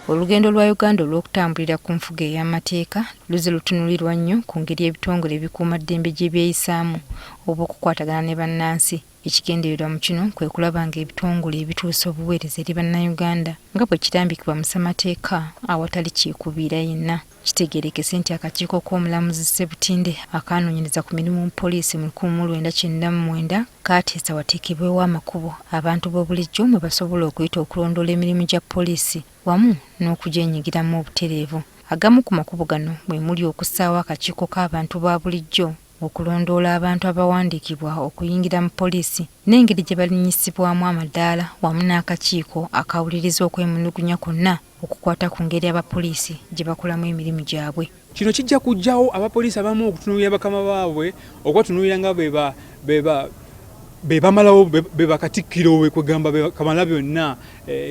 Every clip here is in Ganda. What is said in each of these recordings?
Olugendo lwa Uganda olw'okutambulira ku nfuga ey'amateeka luzze lutunulirwa nnyo ku ngeri ebitongole ebikuumaddembe gye byeyisaamu oba okukwatagana ne bannansi. Ekigendererwa mu kino kwe kulaba ng'ebitongole ebituusa obuweereza eri bannayuganda nga bwe kirambikibwa mu ssemateeka awatali kyekubiira yenna. Kitegeerekese nti akakiiko k'omulamuzi Ssebutinde akaanoonyereza ku mirimu mu poliisi mu 1999 kaateesa wateekebwewo amakubo abantu b'obulijjo mwe basobola okuyita okulondoola emirimu gya poliisi wamu n'okugyenyigiramu obutereevu. Agamu ku makubo gano mwe muli okussaawo akakiiko k'abantu ba bulijjo, okulondoola abantu abawandiikibwa okuyingira mu poliisi n'engeri gye balinyisibwamu amadaala wamu n'akakiiko akawuliriza okwemulugunya kwonna okukwata ku ngeri abapoliisi gye bakolamu emirimu gyabwe. Kino kijja kujjawo abapoliisi abamu okutunuulira bakama baabwe okwatunuulira nga bebamalawo bebakatikkiro we kwegamba kamala byonna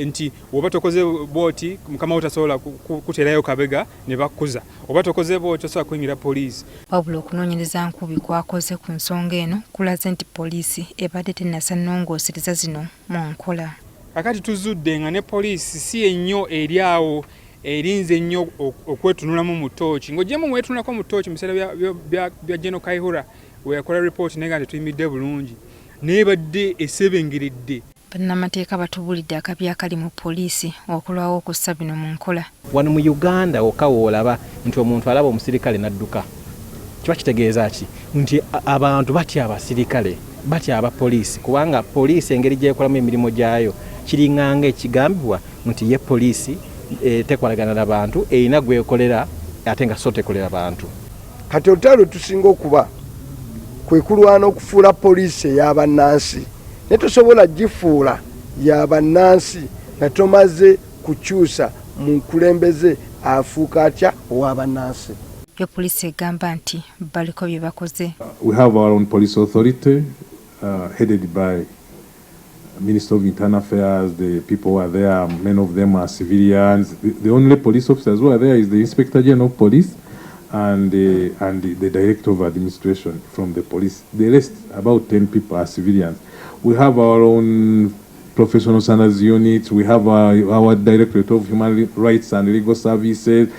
nti oba tokoze booti mukama wo tasobola kuteerayo kabega ne bakkuza oba tokoze booti tosobola kuyingira poliisi. Wabula okunoonyereza nkubi kwakoze ku nsonga eno kulaze nti poliisi ebadde tennasa nnongooseriza zino mu nkola. Kakati tuzudde nga ne poliisi si ennyo eri awo erinze nnyo okwetunulamu mu ttooki ng'ogyemu mwetunulako mu ttooki mu biseera bya General Kaihura we yakola ripooti naye nga tetuyimidde bulungi nebadde esebengeredde. Bannamateeka batubulidde akabi akali mu poliisi okulwawo okussa bino mu nkola. Wano mu Uganda okawoolaba nti omuntu alaba omusirikale n'adduka kiba kitegeeza ki nti abantu batya abasirikale batya abapoliisi kubanga poliisi engeri gyekolamu emirimu gyayo kiringanga ekigambibwa nti ye poliisi tekolagana n'abantu erina gwekolera ate nga so tekolera bantu. Kati olutalo tusinga okuba kwe kulwana okufuula poliisi ey'abannansi ne tosobola gifuula y'abannansi nga tomaze kukyusa mu nkulembeze afuuka atya ow'abannansi. Yo poliisi egamba nti baliko bye bakoze. We have our own police authority headed by Minister of Internal Affairs. The people who are there, many of them are civilians. The only police officers who are there is the Inspector General of Police and the Director of Administration from the police. The rest, about 10 people, are civilians. We have our own professional standards units. We have our Directorate of Human Rights and Legal Services.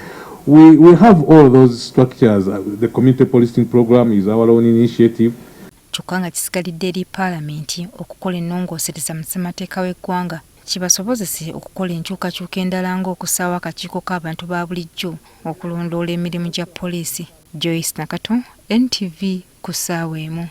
We have all those structures. The community policing program is our own initiative. Kyokka nga kisigalidde eri Paalamenti okukola ennongoosereza mu ssemateeka w'eggwanga kibasobozese okukola enkyukakyuka endala ng'okussaawo akakiiko k'abantu ba bulijjo okulondoola emirimu gya poliisi. Joyce Nakato, NTV ku ssaawa emu.